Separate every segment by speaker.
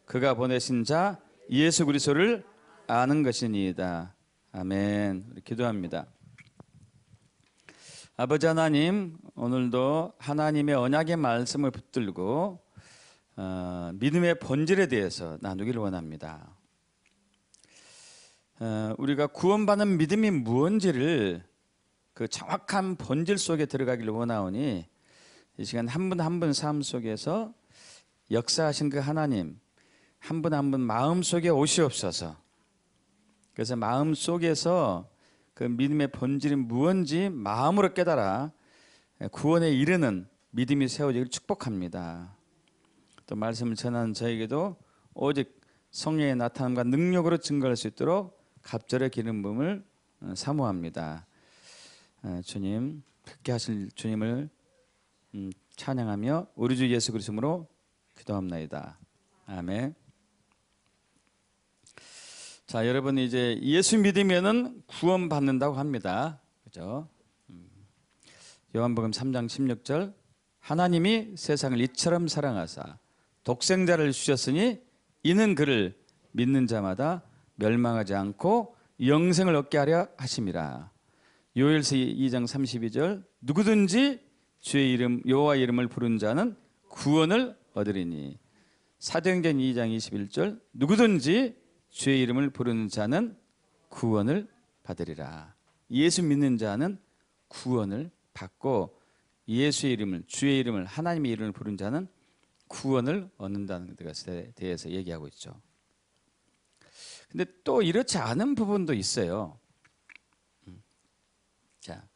Speaker 1: 그가 보내신 자 예수 그리스도를 아는 것이니이다. 아멘. 우리 기도합니다. 아버지 하나님, 오늘도 하나님의 언약의 말씀을 붙들고 믿음의 본질에 대해서 나누기를 원합니다. 우리가 구원받는 믿음이 무엇인지를 그 정확한 본질 속에 들어가기를 원하오니 이 시간 한 분 한 분 삶 속에서 역사하신 그 하나님 한 분 한 분 마음 속에 오시옵소서. 그래서 마음 속에서 그 믿음의 본질이 무엇인지 마음으로 깨달아 구원에 이르는 믿음이 세워지기를 축복합니다. 또 말씀을 전하는 저에게도 오직 성령의 나타남과 능력으로 증거할 수 있도록 갑절의 기름 부음을 사모합니다. 주님, 듣게 하실 주님을 찬양하며 우리 주 예수 그리스도로 기도합나이다. 아멘. 자, 여러분 이제 예수 믿으면은 구원받는다고 합니다. 그죠? 요한복음 3장 16절 하나님이 세상을 이처럼 사랑하사 독생자를 주셨으니 이는 그를 믿는 자마다 멸망하지 않고 영생을 얻게 하려 하심이라. 요엘서 2장 32절 누구든지 주의 이름 여호와 이름을 부른 자는 구원을 얻으리니. 사도행전 2장 21절 누구든지 주의 이름을 부르는 자는 구원을 받으리라. 예수 믿는 자는 구원을 받고 예수의 이름을 주의 이름을 하나님의 이름을 부른 자는 구원을 얻는다는 것에 대해서 얘기하고 있죠. 근데 또 이렇지 않은 부분도 있어요. 자,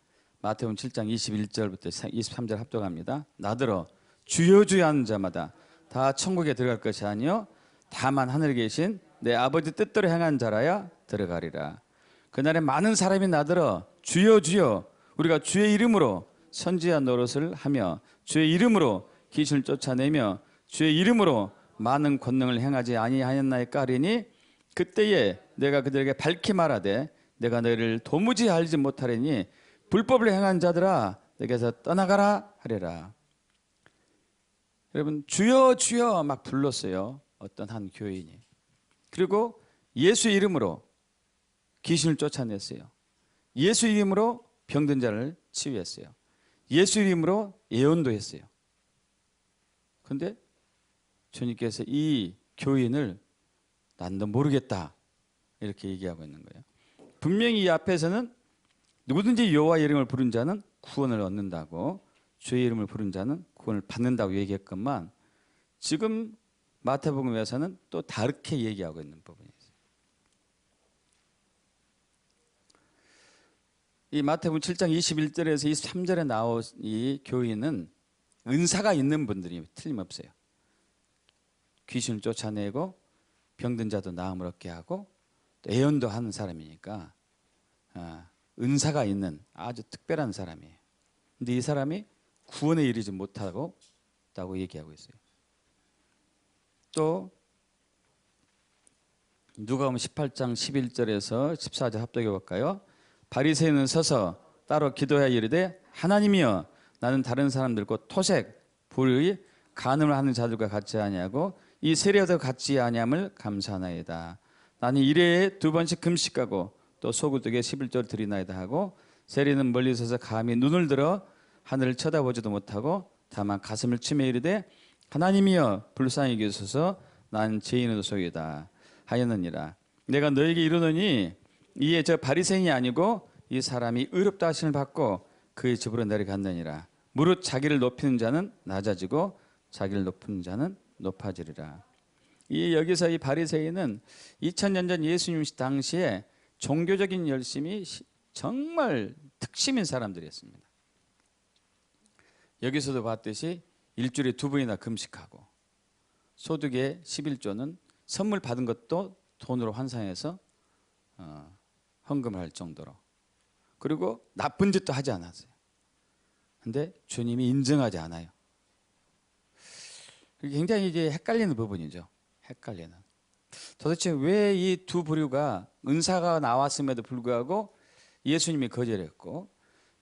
Speaker 1: 마태복음 7장 21절부터 23절 합독합니다. 나더러 주여 주여 하는 자마다 다 천국에 들어갈 것이 아니요 다만 하늘에 계신 내 아버지 뜻대로 행한 자라야 들어가리라. 그날에 많은 사람이 나더러 주여 주여 우리가 주의 이름으로 선지자 노릇을 하며 주의 이름으로 귀신을 쫓아내며 주의 이름으로 많은 권능을 행하지 아니하였나이까 하리니 그때에 내가 그들에게 밝히 말하되 내가 너희를 도무지 알지 못하리니 불법을 행한 자들아 내게서 떠나가라 하리라. 여러분 주여 주여 막 불렀어요. 어떤 한 교인이. 그리고 예수 이름으로 귀신을 쫓아냈어요. 예수 이름으로 병든 자를 치유했어요. 예수 이름으로 예언도 했어요. 그런데 주님께서 이 교인을 난 너 모르겠다 이렇게 얘기하고 있는 거예요. 분명히 이 앞에서는 누구든지 여호와 이름을 부른 자는 구원을 얻는다고 주의 이름을 부른 자는 구원을 받는다고 얘기했건만 지금 마태복음에서는 또 다르게 얘기하고 있는 부분이 있어요. 이 마태복음 7장 21절에서 23절에 나온 이 교인은 은사가 있는 분들이 틀림없어요. 귀신을 쫓아내고 병든 자도 나음을 얻게 하고 또 예언도 하는 사람이니까 은사가 있는 아주 특별한 사람이에요. 근데 이 사람이 구원에 이르지 못하고 있다고 얘기하고 있어요. 또 누가복음 18장 11절에서 14절 합독해 볼까요? 바리새인은 서서 따로 기도하여 이르되 하나님이여 나는 다른 사람들 곧 토색, 불의, 간음을 하는 자들과 같이 아니하고 이 세례도 같이 아니함을 감사하나이다. 나는 일회에 2번씩 금식하고 또 소구독에 11조를 드리나이다 하고 세리는 멀리 서서 감히 눈을 들어 하늘을 쳐다보지도 못하고 다만 가슴을 치며 이르되 하나님이여 불쌍히 여기소서 난 죄인의 소이다 하였느니라. 내가 너에게 이르노니 이에 저 바리새인이 아니고 이 사람이 의롭다 하심을 받고 그의 집으로 내려갔느니라. 무릇 자기를 높이는 자는 낮아지고 자기를 높이는 자는 높아지리라. 이 여기서 이 바리새인은 2000년 전 예수님 당시에 종교적인 열심이 정말 특심인 사람들이었습니다. 여기서도 봤듯이 일주일에 2번이나 금식하고 소득의 11조는 선물 받은 것도 돈으로 환산해서 헌금을 할 정도로, 그리고 나쁜 짓도 하지 않았어요. 근데 주님이 인정하지 않아요. 굉장히 이제 헷갈리는 부분이죠. 헷갈리는. 도대체 왜 이 두 부류가 은사가 나왔음에도 불구하고 예수님이 거절했고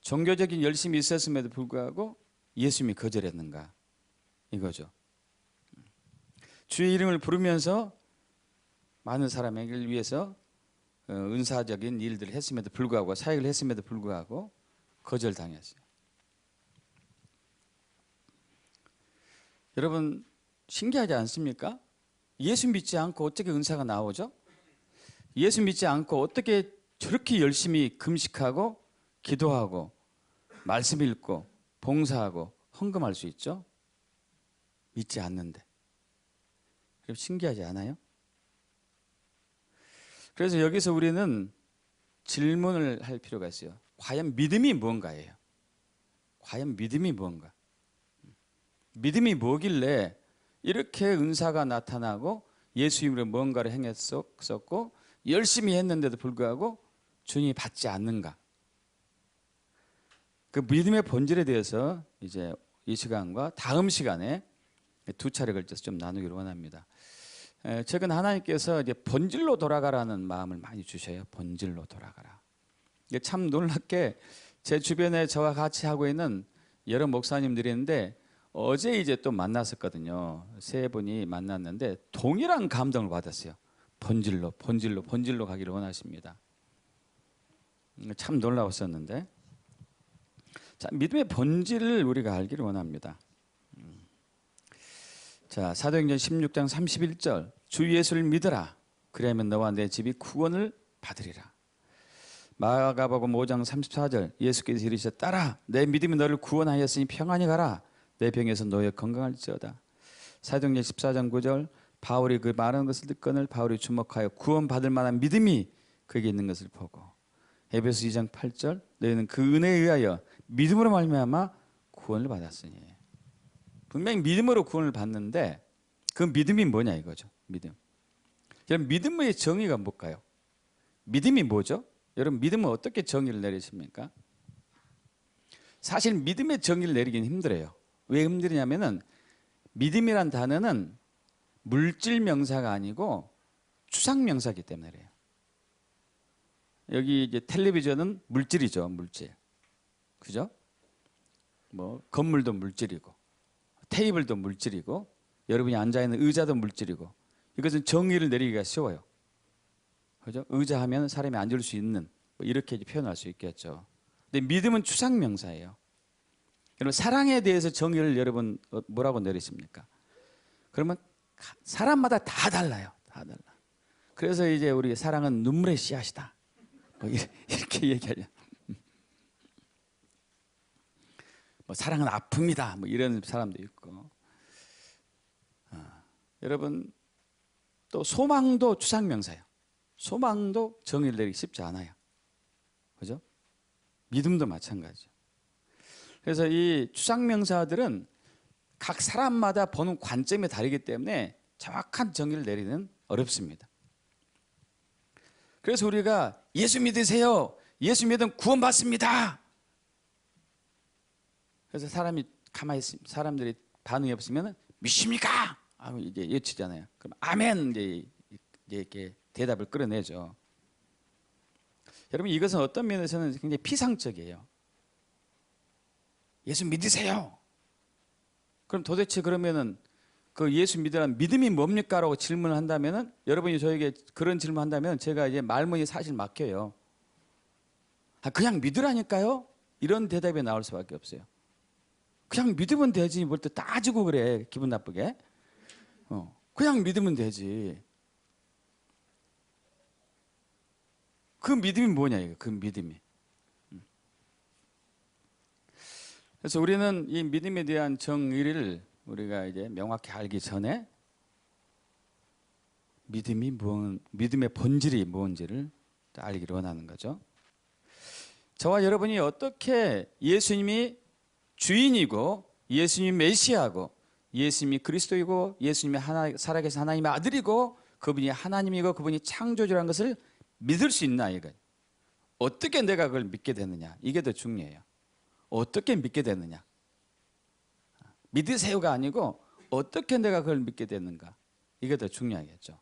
Speaker 1: 종교적인 열심이 있었음에도 불구하고 예수님이 거절했는가 이거죠. 주의 이름을 부르면서 많은 사람에게 위해서 은사적인 일들을 했음에도 불구하고 사역을 했음에도 불구하고 거절당했어요. 여러분 신기하지 않습니까? 예수 믿지 않고 어떻게 은사가 나오죠? 예수 믿지 않고 어떻게 저렇게 열심히 금식하고 기도하고 말씀 읽고 봉사하고 헌금할 수 있죠? 믿지 않는데. 그럼 신기하지 않아요? 그래서 여기서 우리는 질문을 할 필요가 있어요. 과연 믿음이 뭔가예요? 과연 믿음이 뭔가? 믿음이 뭐길래 이렇게 은사가 나타나고 예수 이름으로 뭔가를 행했었고 열심히 했는데도 불구하고 주님이 받지 않는가? 그 믿음의 본질에 대해서 이제 이 시간과 다음 시간에 두 차례 걸쳐서 좀 나누기를 원합니다. 최근 하나님께서 이제 본질로 돌아가라는 마음을 많이 주셔요. 본질로 돌아가라. 참 놀랍게 제 주변에 저와 같이 하고 있는 여러 목사님들이 있는데 어제 이제 또 만났었거든요. 세 분이 만났는데 동일한 감동을 받았어요. 본질로 가기를 원하십니다. 참 놀라웠었는데, 자, 믿음의 본질을 우리가 알기를 원합니다. 자, 사도행전 16장 31절 주 예수를 믿으라. 그러면 너와 내 집이 구원을 받으리라. 마가복음 5장 34절 예수께서 이르셨다. 내 믿음이 너를 구원하였으니 평안히 가라. 내 병에서 너의 건강할지어다. 사도행전 14장 9절 바울이 그 말하는 것을 듣거늘 바울이 주목하여 구원받을 만한 믿음이 그에게 있는 것을 보고 에베소 2장 8절 너희는 그 은혜에 의하여 믿음으로 말미암아 구원을 받았으니. 분명히 믿음으로 구원을 받는데 그 믿음이 뭐냐 이거죠. 믿음. 여러분 믿음의 정의가 뭘까요? 믿음이 뭐죠? 여러분 믿음은 어떻게 정의를 내리십니까? 사실 믿음의 정의를 내리기는 힘들어요. 왜 힘드냐면은 믿음이란 단어는 물질 명사가 아니고 추상 명사이기 때문에 그래요. 여기 이제 텔레비전은 물질이죠, 물질. 그죠? 뭐 건물도 물질이고 테이블도 물질이고 여러분이 앉아 있는 의자도 물질이고 이것은 정의를 내리기가 쉬워요. 그죠? 의자 하면 사람이 앉을 수 있는 뭐 이렇게 표현할 수 있겠죠. 근데 믿음은 추상 명사예요. 여러분 사랑에 대해서 정의를 여러분 뭐라고 내리십니까? 그러면 사람마다 다 달라요. 다 달라. 그래서 이제 우리 사랑은 눈물의 씨앗이다. 뭐 이렇게 얘기하려. 뭐 사랑은 아픔이다. 뭐 이런 사람도 있고. 여러분 또 소망도 추상명사예요. 소망도 정의를 내리기 쉽지 않아요. 그죠? 믿음도 마찬가지죠. 그래서 이 추상명사들은 각 사람마다 보는 관점이 다르기 때문에 정확한 정의를 내리는 어렵습니다. 그래서 우리가 예수 믿으세요. 예수 믿으면 구원받습니다. 그래서 사람이 가만히 있으면 사람들이 반응이 없으면 믿습니까? 하고 이제 외치잖아요. 그럼 아멘 이제 이렇게 대답을 끌어내죠. 여러분 이것은 어떤 면에서는 굉장히 피상적이에요. 예수 믿으세요. 그럼 도대체 그러면은 그 예수 믿으라는 믿음이 뭡니까라고 질문을 한다면은 여러분이 저에게 그런 질문한다면 제가 이제 말문이 사실 막혀요. 그냥 믿으라니까요? 이런 대답이 나올 수밖에 없어요. 그냥 믿으면 되지 뭘 또 따지고 그래 기분 나쁘게. 그냥 믿으면 되지. 그 믿음이 뭐냐 이거 그 믿음이. 그래서 우리는 이 믿음에 대한 정의를 우리가 이제 명확히 알기 전에 믿음의 본질이 뭔지를 알기를 원하는 거죠. 저와 여러분이 어떻게 예수님이 주인이고 예수님이 메시아고 예수님이 그리스도이고 예수님이 살아계신 하나님의 아들이고 그분이 하나님이고 그분이 창조주라는 것을 믿을 수 있나 이거. 어떻게 내가 그걸 믿게 되느냐 이게 더 중요해요. 어떻게 믿게 되느냐. 믿으세요가 아니고 어떻게 내가 그걸 믿게 되는가 이게 더 중요하겠죠.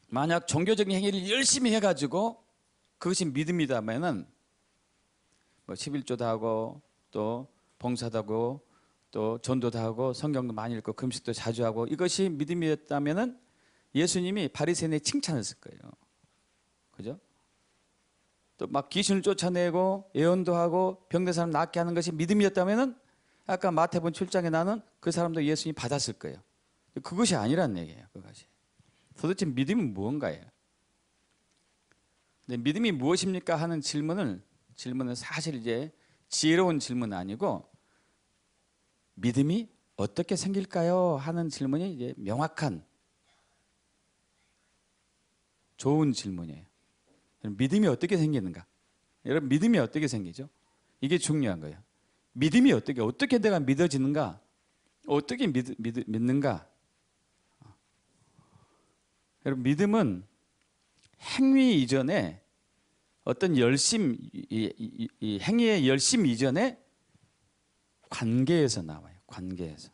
Speaker 1: 만약 종교적인 행위를 열심히 해가지고 그것이 믿음이다면은 뭐 11조도 하고 또 봉사도 하고 또 전도도 하고 성경도 많이 읽고 금식도 자주 하고 이것이 믿음이었다면은 예수님이 바리새인의 칭찬했을 거예요. 그죠? 또 막 귀신을 쫓아내고 예언도 하고 병든 사람 낫게 하는 것이 믿음이었다면은 아까 마태복음 7장에 나는 그 사람도 예수님이 받았을 거예요. 그것이 아니란 얘기예요. 그것이. 도대체 믿음이 무언가예요? 근데 믿음이 무엇입니까 하는 질문은 사실 이제 지혜로운 질문은 아니고 믿음이 어떻게 생길까요 하는 질문이 이제 명확한 좋은 질문이에요. 믿음이 어떻게 생기는가? 여러분 믿음이 어떻게 생기죠? 이게 중요한 거예요. 믿음이 어떻게 내가 믿어지는가? 어떻게 믿는가? 여러분 믿음은 행위 이전에 어떤 열심, 이 행위의 열심 이전에 관계에서 나와요. 관계에서.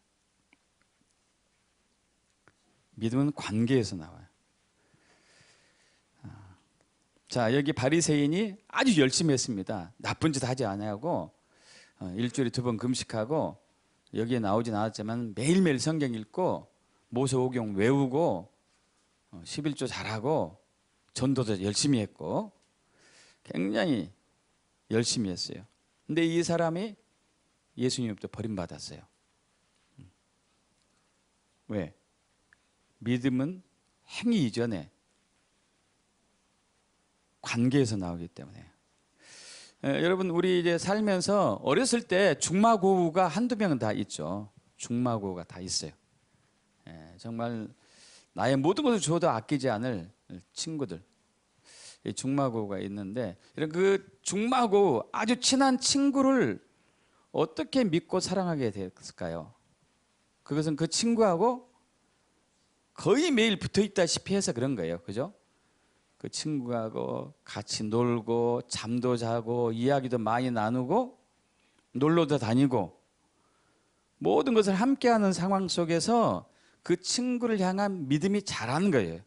Speaker 1: 믿음은 관계에서 나와요. 자, 여기 바리새인이 아주 열심히 했습니다. 나쁜 짓 하지 않고 일주일에 2번 금식하고 여기에 나오진 않았지만 매일매일 성경 읽고 모세오경 외우고 11조 잘하고 전도도 열심히 했고 굉장히 열심히 했어요. 근데 이 사람이 예수님부터 버림받았어요. 왜? 믿음은 행위 이전에 관계에서 나오기 때문에. 여러분 우리 이제 살면서 어렸을 때 중마고우가 한두 명은 다 있죠. 중마고우가 다 있어요. 정말 나의 모든 것을 줘도 아끼지 않을 친구들. 중마고우가 있는데 이런 그 중마고우 아주 친한 친구를 어떻게 믿고 사랑하게 됐을까요? 그것은 그 친구하고 거의 매일 붙어 있다시피 해서 그런 거예요. 그죠? 그 친구하고 같이 놀고 잠도 자고 이야기도 많이 나누고 놀러도 다니고 모든 것을 함께하는 상황 속에서 그 친구를 향한 믿음이 자란 거예요.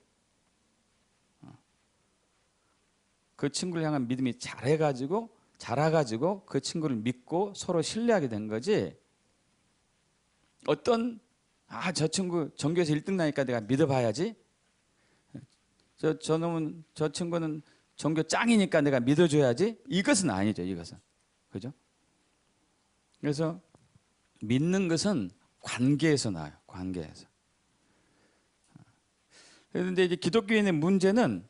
Speaker 1: 그 친구를 향한 믿음이 자라가지고 그 친구를 믿고 서로 신뢰하게 된 거지. 어떤 저 친구 전교에서 1등 나니까 내가 믿어봐야지. 저 친구는 전교 짱이니까 내가 믿어줘야지. 이것은 아니죠. 이것은. 그죠? 그래서 믿는 것은 관계에서 나와요. 관계에서. 그런데 이제 기독교인의 문제는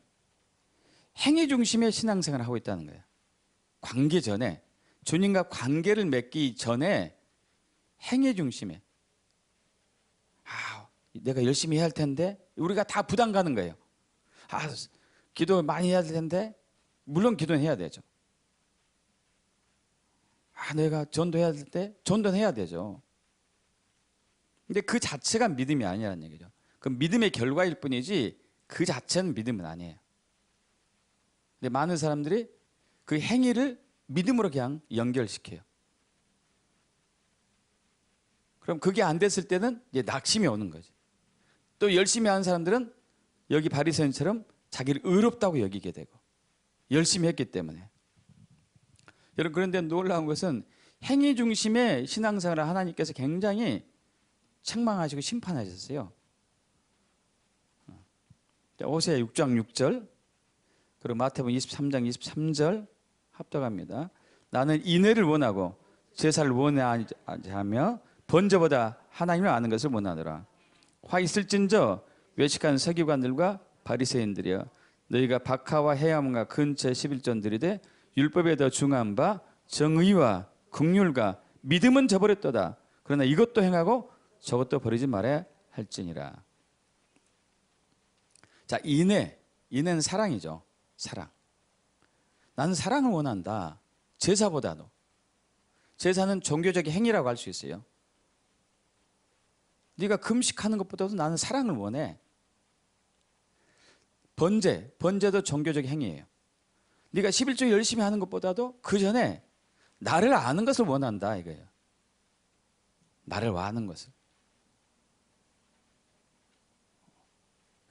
Speaker 1: 행위 중심의 신앙생활을 하고 있다는 거예요. 관계 전에 주님과 관계를 맺기 전에 행위 중심에 내가 열심히 해야 할 텐데 우리가 다 부담 가는 거예요. 기도 많이 해야 될 텐데 물론 기도는 해야 되죠. 내가 전도해야 될 때 전도는 해야 되죠. 근데 그 자체가 믿음이 아니라는 얘기죠. 그 믿음의 결과일 뿐이지 그 자체는 믿음은 아니에요. 근데 많은 사람들이 그 행위를 믿음으로 그냥 연결시켜요. 그럼 그게 안 됐을 때는 이제 낙심이 오는 거지. 또 열심히 하는 사람들은 여기 바리새인처럼 자기를 의롭다고 여기게 되고 열심히 했기 때문에. 여러분 그런데 놀라운 것은 행위 중심의 신앙생활을 하나님께서 굉장히 책망하시고 심판하셨어요. 호세아 6장 6절 그리고 마태복음 23장 23절 합독합니다. 나는 인애를 원하고 제사를 원하지 하며 번제보다 하나님을 아는 것을 원하노라. 화 있을진저 외식한 서기관들과 바리새인들이여 너희가 박하와 해함과 근처 11전 들이되 율법에 더 중한 바 정의와 긍휼과 믿음은 저버렸도다. 그러나 이것도 행하고 저것도 버리지 말아야 할지니라. 자, 인애는 사랑이죠. 사랑. 나는 사랑을 원한다. 제사보다도. 제사는 종교적인 행위라고 할 수 있어요. 네가 금식하는 것보다도 나는 사랑을 원해. 번제도 종교적 행위예요. 네가 11조 열심히 하는 것보다도 그 전에 나를 아는 것을 원한다 이거예요. 나를 아는 것을.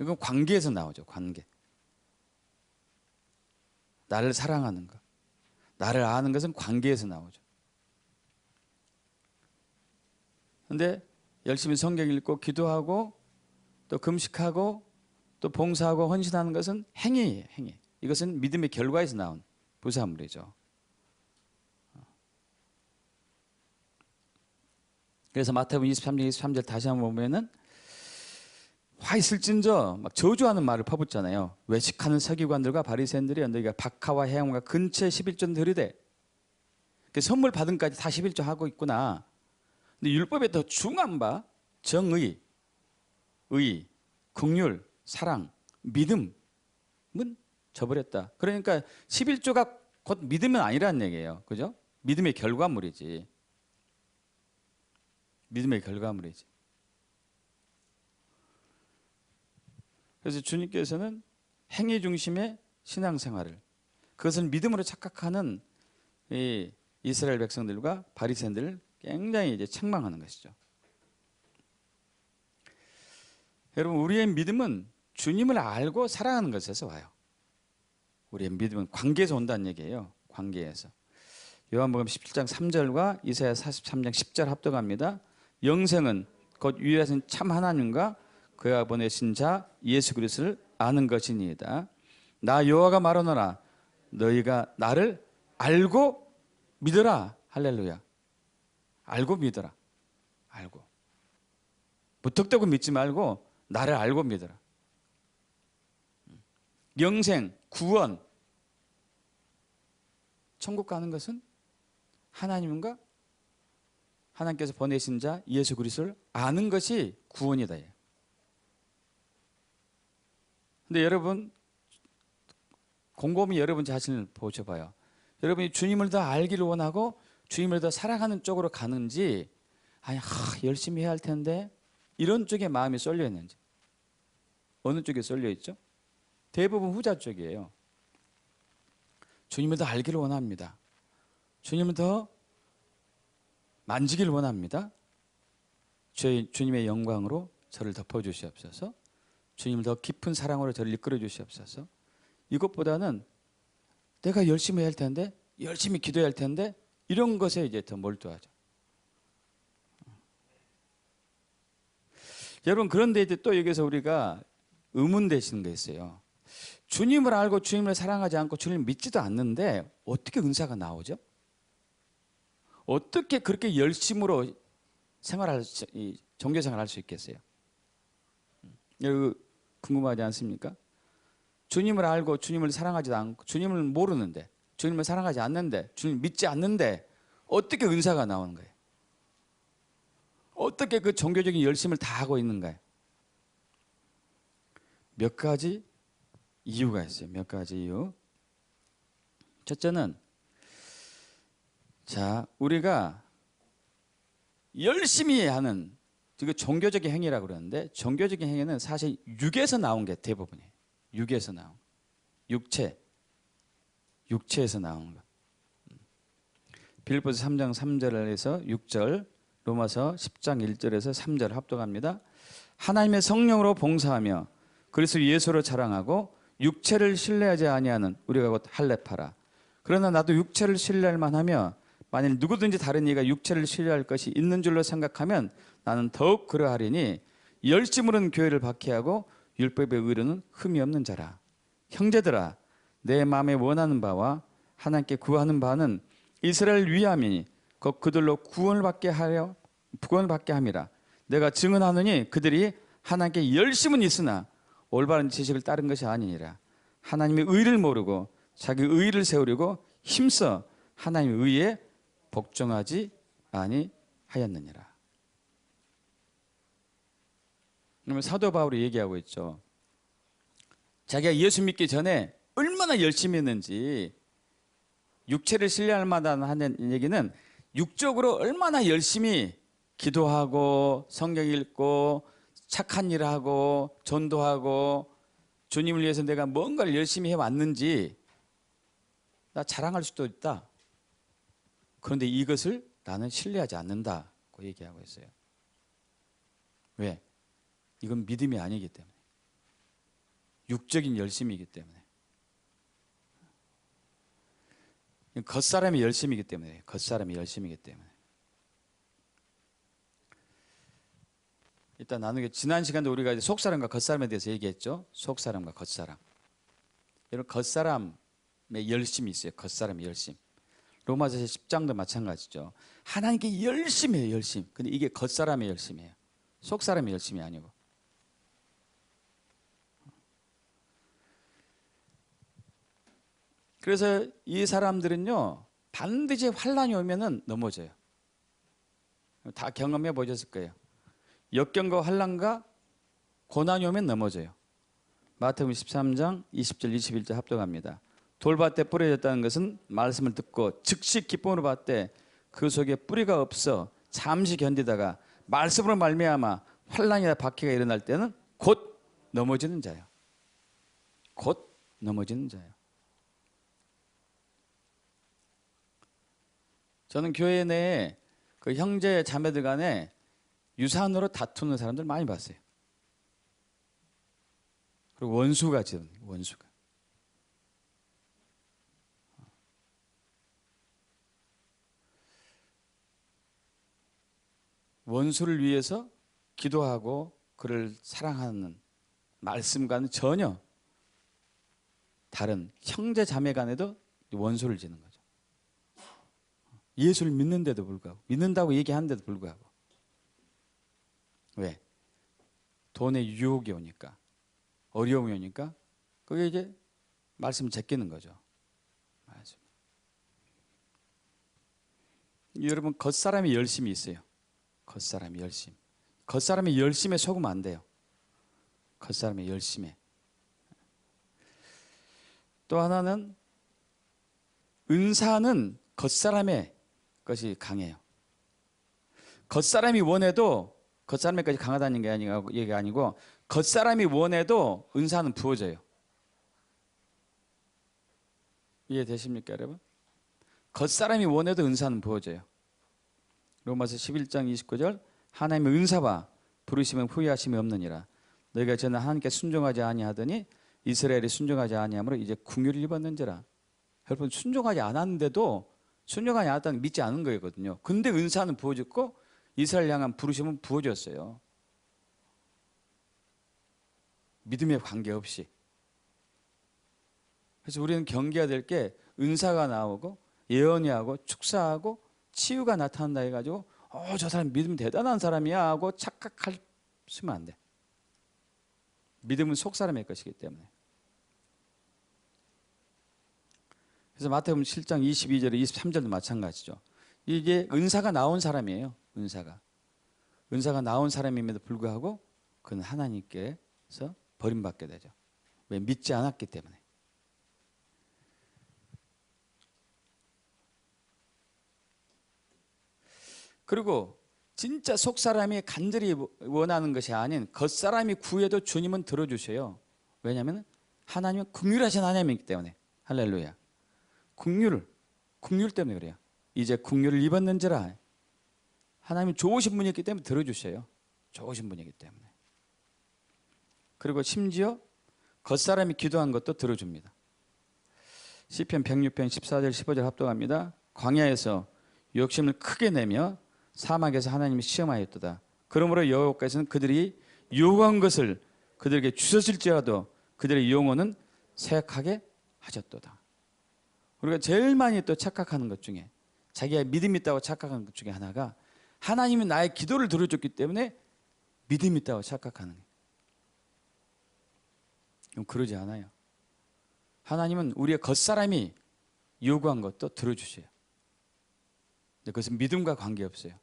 Speaker 1: 이건 관계에서 나오죠. 관계. 나를 사랑하는 것. 나를 아는 것은 관계에서 나오죠. 근데 열심히 성경 읽고 기도하고 또 금식하고 또 봉사하고 헌신하는 것은 행위예요. 행위. 이것은 믿음의 결과에서 나온 부산물이죠. 그래서 마태복음 23장 23절 다시 한번 보면은 화 있을진저 막 저주하는 말을 퍼붓잖아요. 외식하는 서기관들과 바리새인들이 너희가 박하와 해양과 근처에 11조 들이되 선물 받은 까지 다 11조 하고 있구나. 근데 율법에 더 중요한 바 정의, 의, 긍휼, 사랑, 믿음은 저버렸다. 그러니까 11조가 곧 믿음은 아니라는 얘기예요. 그죠? 믿음의 결과물이지. 믿음의 결과물이지. 그래서 주님께서는 행위 중심의 신앙생활을, 그것을 믿음으로 착각하는 이 이스라엘 백성들과 바리새인들을 굉장히 이제 책망하는 것이죠. 여러분, 우리의 믿음은 주님을 알고 사랑하는 것에서 와요. 우리의 믿음은 관계에서 온다는 얘기예요. 관계에서. 요한복음 17장 3절과 이사야 43장 10절 합독합니다. 영생은 곧 유일하신 참 하나님과 그가 보내신 자 예수 그리스도를 아는 것이니이다. 나 여호와가 말하노라 너희가 나를 알고 믿어라. 할렐루야. 알고 믿어라. 알고. 무턱대고 믿지 말고 나를 알고 믿어라. 영생, 구원, 천국 가는 것은 하나님과 하나님께서 보내신 자 예수 그리스도를 아는 것이 구원이다. 근데 여러분 곰곰이 여러분 자신을 보셔봐요. 여러분이 주님을 더 알기를 원하고 주님을 더 사랑하는 쪽으로 가는지, 아니 열심히 해야 할 텐데 이런 쪽에 마음이 쏠려 있는지, 어느 쪽에 쏠려 있죠? 대부분 후자 쪽이에요. 주님을 더 알기를 원합니다. 주님을 더 만지기를 원합니다. 주님의 영광으로 저를 덮어주시옵소서. 주님을 더 깊은 사랑으로 저를 이끌어 주시옵소서. 이것보다는 내가 열심히 해야 할 텐데, 열심히 기도해야 할 텐데, 이런 것에 이제 더 몰두하죠. 여러분, 그런데 이제 또 여기서 우리가 의문되시는 게 있어요. 주님을 알고 주님을 사랑하지 않고 주님을 믿지도 않는데 어떻게 은사가 나오죠? 어떻게 그렇게 열심으로 종교생활을 할 수 있겠어요? 여러분 궁금하지 않습니까? 주님을 알고 주님을 사랑하지도 않고 주님을 모르는데, 주님을 사랑하지 않는데, 주님을 믿지 않는데 어떻게 은사가 나오는 거예요? 어떻게 그 종교적인 열심을 다 하고 있는가요? 몇 가지 이유가 있어요. 몇 가지 이유. 첫째는, 자, 우리가 열심히 하는 그 종교적인 행위라고 그러는데, 종교적인 행위는 사실 육에서 나온 게 대부분이에요. 육에서 나온, 육체에서 나온 거. 빌립보서 3장 3절에서 6절, 로마서 10장 1절에서 3절 합독합니다. 하나님의 성령으로 봉사하며 그리스도 예수로 자랑하고 육체를 신뢰하지 아니하는 우리가 곧 할례파라. 그러나 나도 육체를 신뢰할 만하며 만일 누구든지 다른 이가 육체를 신뢰할 것이 있는 줄로 생각하면 나는 더욱 그러하리니, 열심으로는 교회를 박해하고 율법의 의로는 흠이 없는 자라. 형제들아, 내 마음에 원하는 바와 하나님께 구하는 바는 이스라엘 위함이니 곧 그들로 구원을 받게 함이라. 내가 증언하노니 그들이 하나님께 열심은 있으나 올바른 지식을 따른 것이 아니니라. 하나님의 의를 모르고 자기 의를 세우려고 힘써 하나님의 의에 복종하지 아니하였느니라. 그러면 사도 바울이 얘기하고 있죠. 자기가 예수 믿기 전에 얼마나 열심히 했는지, 육체를 신뢰할 만하다는 얘기는 육적으로 얼마나 열심히 기도하고 성경 읽고 착한 일을 하고 전도하고 주님을 위해서 내가 뭔가를 열심히 해왔는지 나 자랑할 수도 있다. 그런데 이것을 나는 신뢰하지 않는다고 얘기하고 있어요. 왜? 이건 믿음이 아니기 때문에, 육적인 열심이기 때문에, 겉사람이 열심이기 때문에, 겉사람이 열심이기 때문에. 일단 나누게 지난 시간에 우리가 이제 속사람과 겉사람에 대해서 얘기했죠. 속사람과 겉사람. 여러분 겉사람의 열심이 있어요. 겉사람의 열심. 로마서 10장도 마찬가지죠. 하나님께 열심이에요. 열심. 근데 이게 겉사람의 열심이에요. 속사람의 열심이 아니고. 그래서 이 사람들은요 반드시 환란이 오면은 넘어져요. 다 경험해 보셨을 거예요. 역경과 환란과 고난이 오면 넘어져요. 마태복음 13장 20절 21절 합독합니다. 돌밭에 뿌려졌다는 것은 말씀을 듣고 즉시 기쁨으로 받되 그 속에 뿌리가 없어 잠시 견디다가 말씀으로 말미암아 환란이나 박해가 일어날 때는 곧 넘어지는 자예요. 곧 넘어지는 자예요. 저는 교회 내에 그 형제 자매들 간에 유산으로 다투는 사람들 많이 봤어요. 그리고 원수가 지금 원수가. 원수를 위해서 기도하고 그를 사랑하는 말씀과는 전혀 다른 형제 자매 간에도 원수를 지는 거죠. 예수를 믿는데도 불구하고 믿는다고 얘기하는데도 불구하고 왜? 돈의 유혹이 오니까 어려움이 오니까 그게 이제 말씀을 제끼는 거죠. 말씀. 여러분 겉사람이 열심히 있어요. 겉사람이 열심. 겉사람이 열심에 속으면 안 돼요. 겉사람이 열심에. 또 하나는 은사는 겉사람의 것이 강해요. 겉사람이 원해도 겉사람에까지 강하다는 게 얘기가 아니고 겉사람이 원해도 은사는 부어져요. 이해되십니까 여러분? 겉사람이 원해도 은사는 부어져요. 로마서 11장 29절 하나님의 은사와 부르심은 후회하심이 없느니라. 너희가 전에 하나님께 순종하지 아니하더니 이스라엘이 순종하지 아니하므로 이제 궁유를 입었는지라. 여러분 순종하지 않았는데도 순종하지 않았다는 믿지 않은 거거든요. 근데 은사는 부어졌고 이스라엘 향한 부르심은 부어졌어요. 믿음에 관계없이. 그래서 우리는 경계해야 될 게 은사가 나오고 예언이 하고 축사하고 치유가 나타난다 해가지고 저 사람 믿음 대단한 사람이야 하고 착각하시면 안 돼. 믿음은 속사람의 것이기 때문에. 그래서 마태복음 7장 22절 23절도 마찬가지죠. 이게 은사가 나온 사람이에요. 은사가 나온 사람임에도 불구하고 그는 하나님께서 버림받게 되죠. 왜? 믿지 않았기 때문에. 그리고 진짜 속사람이 간절히 원하는 것이 아닌 겉사람이 구해도 주님은 들어주셔요. 왜냐하면 하나님은 긍휼하신 하나님이기 때문에. 할렐루야. 긍휼 때문에 그래요. 이제 긍휼을 입었는지라. 하나님은 좋으신 분이기 때문에 들어주셔요. 좋으신 분이기 때문에. 그리고 심지어 겉사람이 기도한 것도 들어줍니다. 시편 106편 14절 15절 합독합니다. 광야에서 욕심을 크게 내며 사막에서 하나님이 시험하였도다. 그러므로 여호와께서는 그들이 요구한 것을 그들에게 주셨을지라도 그들의 영혼은 쇠약하게 하셨도다. 우리가 제일 많이 또 착각하는 것 중에 자기가 믿음 있다고 착각하는 것 중에 하나가 하나님이 나의 기도를 들어줬기 때문에 믿음 있다고 착각하는 거예요. 그러지 않아요. 하나님은 우리의 겉사람이 요구한 것도 들어주셔요. 근데 그것은 믿음과 관계없어요.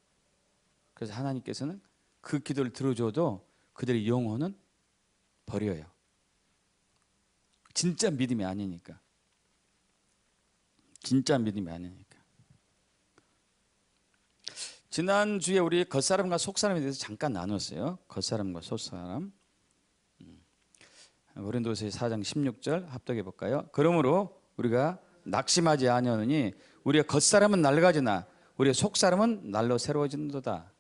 Speaker 1: 그래서 하나님께서는 그 기도를 들어줘도 그들의 영혼은 버려요. 진짜 믿음이 아니니까. 진짜 믿음이 아니니까. 지난주에 우리 겉사람과 속사람에 대해서 잠깐 나눴어요. 겉사람과 속사람. 고린도서 4장 16절 합독해 볼까요? 그러므로 우리가 낙심하지 아니하노니 우리의 겉사람은 낡아지나 우리의 속사람은 날로 새로워진도다.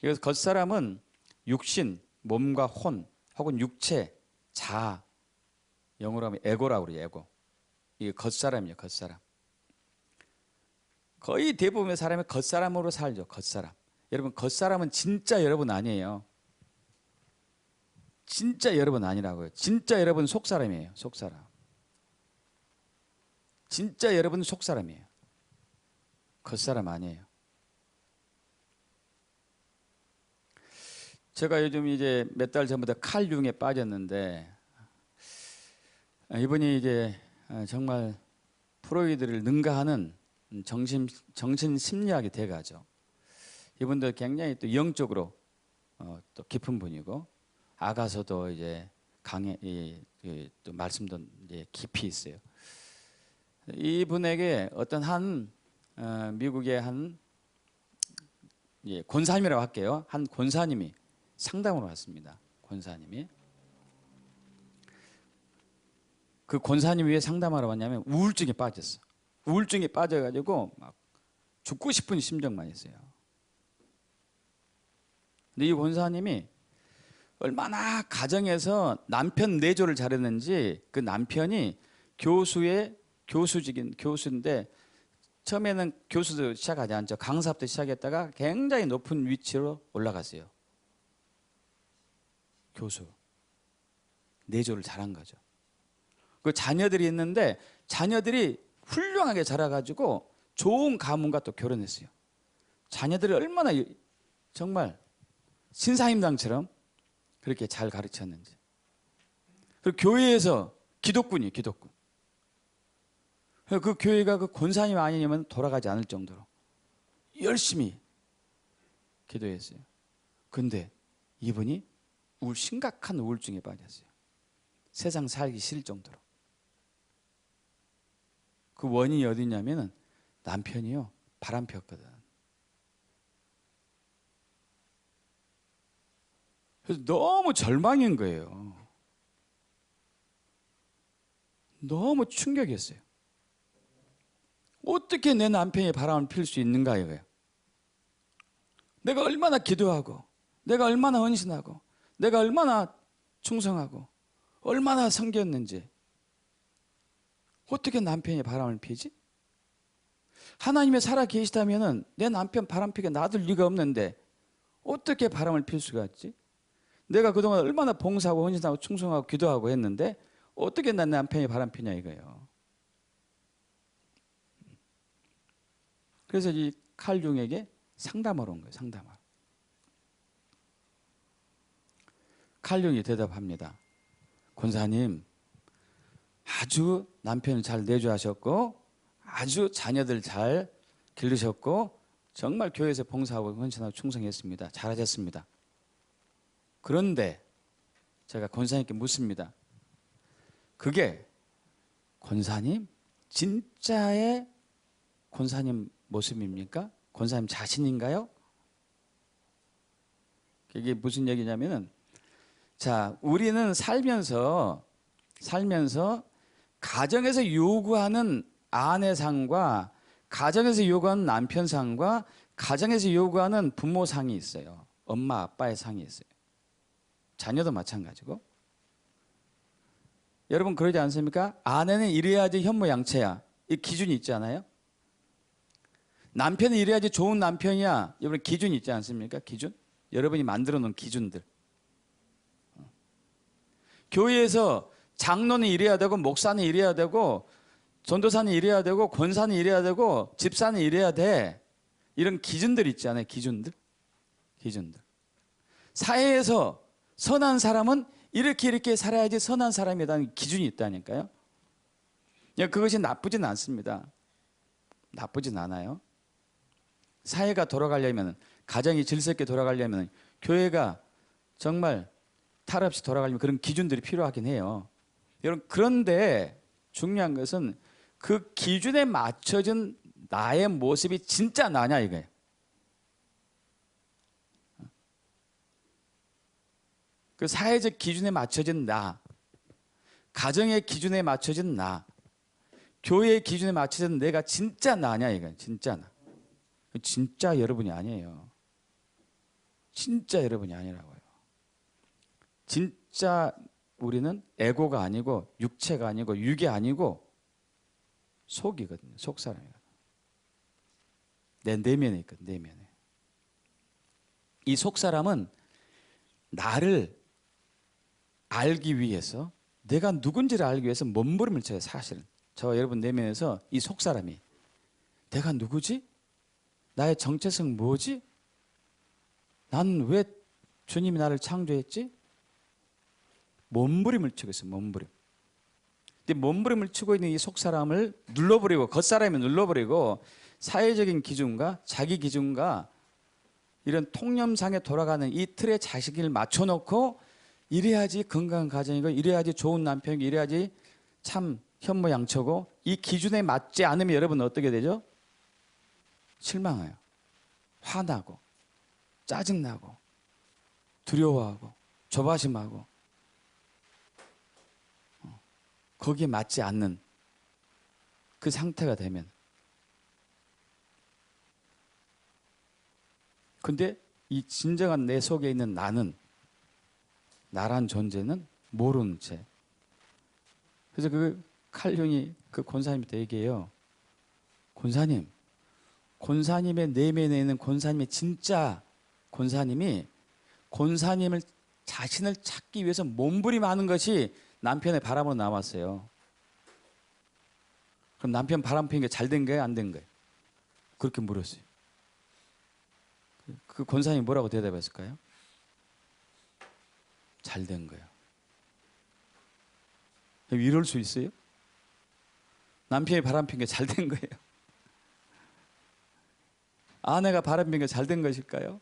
Speaker 1: 그래서 겉사람은 육신, 몸과 혼 혹은 육체, 자아, 영어로 하면 에고라고 그래요. 에고. 이게 겉사람이에요. 겉사람. 거의 대부분의 사람이 겉사람으로 살죠. 겉사람. 여러분 겉사람은 진짜 여러분 아니에요. 진짜 여러분 아니라고요. 진짜 여러분 속사람이에요. 속사람. 진짜 여러분 속사람이에요. 겉사람 아니에요. 제가 요즘 이제 몇 달 전부터 칼융에 빠졌는데 이분이 이제 정말 프로이드를 능가하는 정신 심리학이 돼가죠. 이분도 굉장히 또 영적으로 또 깊은 분이고 아가서도 이제 또 말씀도 이제 깊이 있어요. 이분에게 어떤 한 미국의 한 권사님이라고 할게요. 한 권사님이 상담으로 왔습니다. 권사님이. 그 권사님이 왜 상담하러 왔냐면 우울증에 빠졌어. 우울증에 빠져가지고 막 죽고 싶은 심정만 있어요. 근데 이 권사님이 얼마나 가정에서 남편 내조를 잘했는지 그 남편이 교수인데 처음에는 교수도 시작하지 않죠. 강사부터 시작했다가 굉장히 높은 위치로 올라갔어요. 교수. 내조를 잘한 거죠. 그 자녀들이 있는데 자녀들이 훌륭하게 자라가지고 좋은 가문과 또 결혼했어요. 자녀들이 얼마나 정말 신사임당처럼 그렇게 잘 가르쳤는지. 그리고 교회에서 기독군이에요. 기독군. 그 교회가 그 권사님 아니냐면 돌아가지 않을 정도로 열심히 기도했어요. 근데 이분이 심각한 우울증에 빠졌어요. 세상 살기 싫을 정도로. 그 원인이 어디냐면은 남편이요 바람 폈거든. 그래서 너무 절망인 거예요. 너무 충격이었어요. 어떻게 내 남편이 바람을 필 수 있는가 이거예요. 내가 얼마나 기도하고 내가 얼마나 헌신하고 내가 얼마나 충성하고 얼마나 섬겼는지 어떻게 남편이 바람을 피지? 하나님이 살아 계시다면은 내 남편 바람 피게 놔둘 리가 없는데 어떻게 바람을 필 수가 있지? 내가 그동안 얼마나 봉사하고 헌신하고 충성하고 기도하고 했는데 어떻게 내 남편이 바람 피냐 이거예요. 그래서 이 칼융에게 상담하러 온 거예요. 상담하러. 칼융이 대답합니다. 권사님, 아주 남편을 잘 내조하셨고 아주 자녀들 잘 기르셨고 정말 교회에서 봉사하고 헌신하고 충성했습니다. 잘하셨습니다. 그런데 제가 권사님께 묻습니다. 그게 권사님 진짜의 권사님 모습입니까? 권사님 자신인가요? 이게 무슨 얘기냐면은 자, 우리는 살면서 가정에서 요구하는 아내상과 가정에서 요구하는 남편상과 가정에서 요구하는 부모상이 있어요. 엄마 아빠의 상이 있어요. 자녀도 마찬가지고. 여러분 그러지 않습니까? 아내는 이래야지 현모양처야. 이 기준이 있지 않아요? 남편은 이래야지 좋은 남편이야. 여러분 기준이 있지 않습니까? 기준? 여러분이 만들어 놓은 기준들. 교회에서 장로는 이래야 되고 목사는 이래야 되고 전도사는 이래야 되고 권사는 이래야 되고 집사는 이래야 돼. 이런 기준들 있지 않아요? 기준들. 사회에서 선한 사람은 이렇게 살아야지 선한 사람이라는 기준이 있다니까요. 그것이 나쁘진 않습니다. 나쁘진 않아요. 사회가 돌아가려면 가정이 질서 있게 돌아가려면 교회가 정말 탈 없이 돌아가려면 그런 기준들이 필요하긴 해요. 여러분 그런데 중요한 것은 그 기준에 맞춰진 나의 모습이 진짜 나냐 이거예요. 그 사회적 기준에 맞춰진 나, 가정의 기준에 맞춰진 나, 교회의 기준에 맞춰진 내가 진짜 나냐 이거예요. 진짜 나. 진짜 여러분이 아니에요. 진짜 여러분이 아니라고요. 진짜 우리는 에고가 아니고 육체가 아니고 육이 아니고 속이거든요. 속사람이거든요. 내 내면에 있거든요. 내면에. 이 속사람은 나를, 알기 위해서, 내가 누군지를 알기 위해서 몸부림을 쳐요. 사실은 저와 여러분 내면에서 이 속사람이 내가 누구지? 나의 정체성 뭐지? 난 왜 주님이 나를 창조했지? 몸부림을 치고 있어요. 몸부림. 근데 몸부림을 치고 있는 이 속사람을 눌러버리고, 겉사람이 눌러버리고, 사회적인 기준과 자기 기준과 이런 통념상에 돌아가는 이 틀에 자식을 맞춰놓고, 이래야지 건강한 가정이고, 이래야지 좋은 남편이고, 이래야지 참 현모양처고, 이 기준에 맞지 않으면 여러분은 어떻게 되죠? 실망해요. 화나고 짜증나고 두려워하고 조바심하고, 거기에 맞지 않는 그 상태가 되면, 근데 이 진정한 내 속에 있는 나란 존재는 모르는 채. 그래서 그 칼융이 그 권사님한테 얘기해요. 권사님의 내면에 있는 권사님의 진짜 권사님이 권사님을 자신을 찾기 위해서 몸부림하는 것이 남편의 바람으로 나왔어요. 그럼 남편 바람 피는 게 잘 된 거예요? 안 된 거예요? 그렇게 물었어요. 그 권사님이 뭐라고 대답했을까요? 잘 된 거예요. 이럴 수 있어요? 남편이 바람 핀 게 잘 된 거예요? 아내가 바람 핀 게 잘 된 것일까요?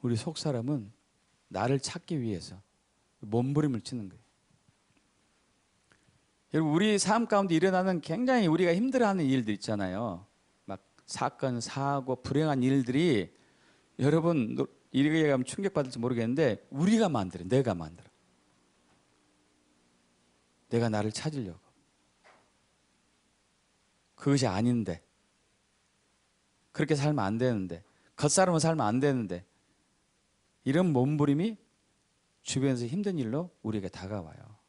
Speaker 1: 우리 속사람은 나를 찾기 위해서 몸부림을 치는 거예요. 여러분, 우리 삶 가운데 일어나는 굉장히 우리가 힘들어하는 일들 있잖아요. 막 사건, 사고, 불행한 일들이, 여러분 이렇게 가면 충격받을지 모르겠는데, 우리가 만들어, 내가 만들어. 내가 나를 찾으려고. 그것이 아닌데, 그렇게 살면 안 되는데, 겉사람은 살면 안 되는데, 이런 몸부림이 주변에서 힘든 일로 우리에게 다가와요.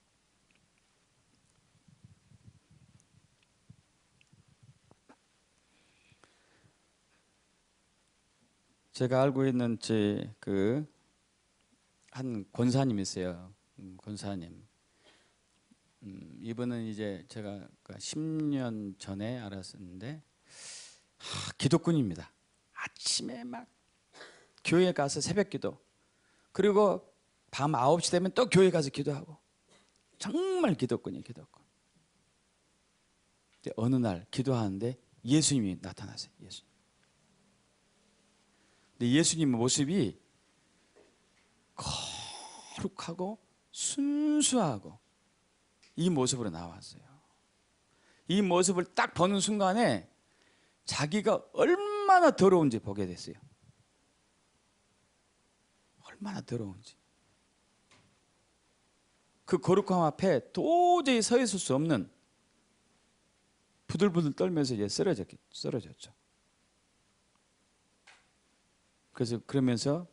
Speaker 1: 제가 알고 있는 한 권사님이 있어요. 권사님. 이분은 이제 제가 10년 전에 알았었는데, 기독군입니다. 아침에 막 교회 가서 새벽 기도, 그리고 밤 9시 되면 또 교회 가서 기도하고, 정말 기독군이에요. 기독군. 근데 어느 날 기도하는데 예수님이 나타나세요. 예수님. 근데 예수님의 모습이 거룩하고 순수하고, 이 모습으로 나왔어요. 이 모습을 딱 보는 순간에 자기가 얼마나 더러운지 보게 됐어요. 얼마나 더러운지. 그 거룩함 앞에 도저히 서 있을 수 없는, 부들부들 떨면서 이제 쓰러졌죠. 그래서 그러면서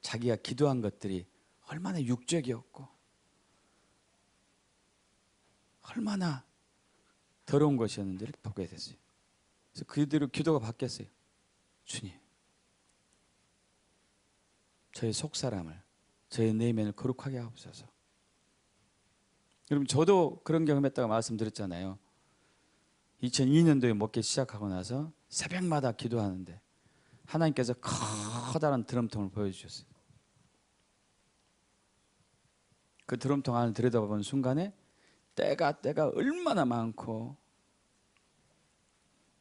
Speaker 1: 자기가 기도한 것들이 얼마나 육적이었고 얼마나 더러운 것이었는지를 보게 됐어요. 그래서 그대로 기도가 바뀌었어요. 주님, 저의 속사람을, 저의 내면을 거룩하게 하옵소서. 여러분, 저도 그런 경험했다고 말씀드렸잖아요. 2002년도에 목회 시작하고 나서 새벽마다 기도하는데 하나님께서 커다란 드럼통을 보여주셨어요. 그 드럼통 안을 들여다보는 순간에 때가 얼마나 많고,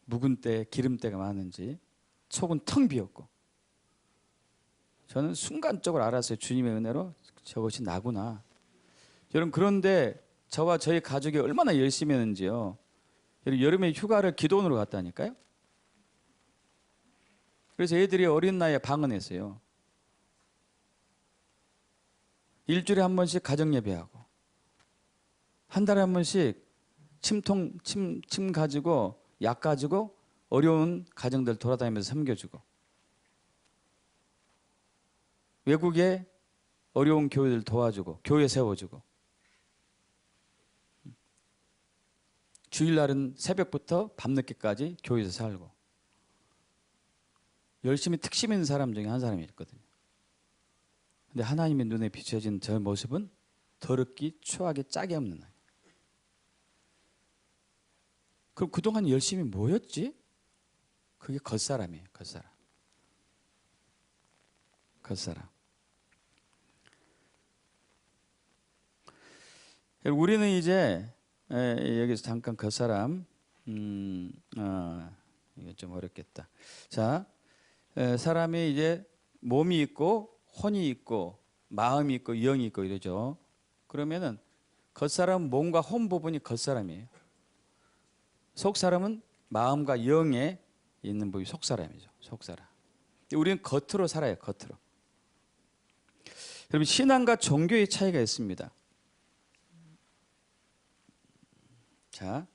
Speaker 1: 묵은 때, 기름때가 많은지, 속은 텅 비었고, 저는 순간적으로 알았어요. 주님의 은혜로 저것이 나구나. 여러분, 그런데 저와 저희 가족이 얼마나 열심히 했는지요. 여름에 휴가를 기도원으로 갔다니까요. 그래서 애들이 어린 나이에 방언했어요. 일주일에 한 번씩 가정 예배하고, 한 달에 한 번씩 침 가지고, 약 가지고 어려운 가정들 돌아다니면서 섬겨주고, 외국에 어려운 교회들 도와주고, 교회 세워주고, 주일날은 새벽부터 밤늦게까지 교회에서 살고. 열심히 특심 있는 사람 중에 한 사람이 있거든요. 근데 하나님의 눈에 비춰진 저 모습은 더럽기 추하게 짝이 없는 아이. 그럼 그동안 열심히 뭐였지? 그게 겉사람이에요. 겉사람. 겉사람. 우리는 이제 여기서 잠깐 겉사람 이게 좀 어렵겠다. 자, 사람이 이제 몸이 있고 혼이 있고 마음이 있고 영이 있고 이러죠. 그러면은 겉사람 몸과 혼 부분이 겉사람이에요. 속사람은 마음과 영에 있는 부분이 속사람이죠. 속사람. 우리는 겉으로 살아요. 겉으로. 여러분 신앙과 종교의 차이가 있습니다. 자,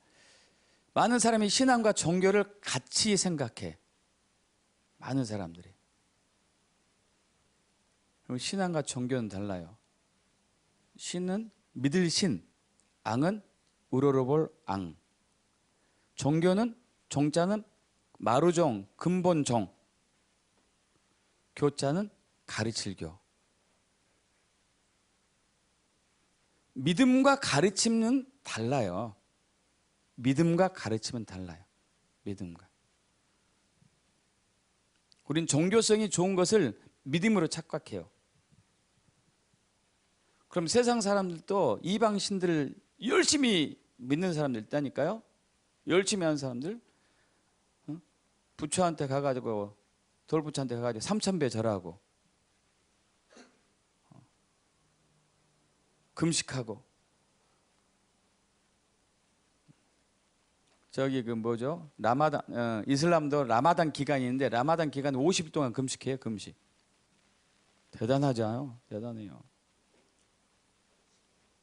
Speaker 1: 많은 사람이 신앙과 종교를 같이 생각해. 많은 사람들이. 신앙과 종교는 달라요. 신은 믿을 신, 앙은 우러러볼 앙. 종교는 종자는 마루종, 근본종. 교자는 가르칠 교. 믿음과 가르침은 달라요. 믿음과 가르침은 달라요. 믿음과. 우린 종교성이 좋은 것을 믿음으로 착각해요. 그럼 세상 사람들도 이방 신들을 열심히 믿는 사람들 있다니까요. 열심히 하는 사람들. 부처한테 가가지고 돌부처한테 가가지고 3000배 절하고 금식하고 저기 그 뭐죠? 라마단 이슬람도 라마단 기간이 있는데 라마단 기간 50일 동안 금식해요. 금식. 대단하잖아요. 대단해요.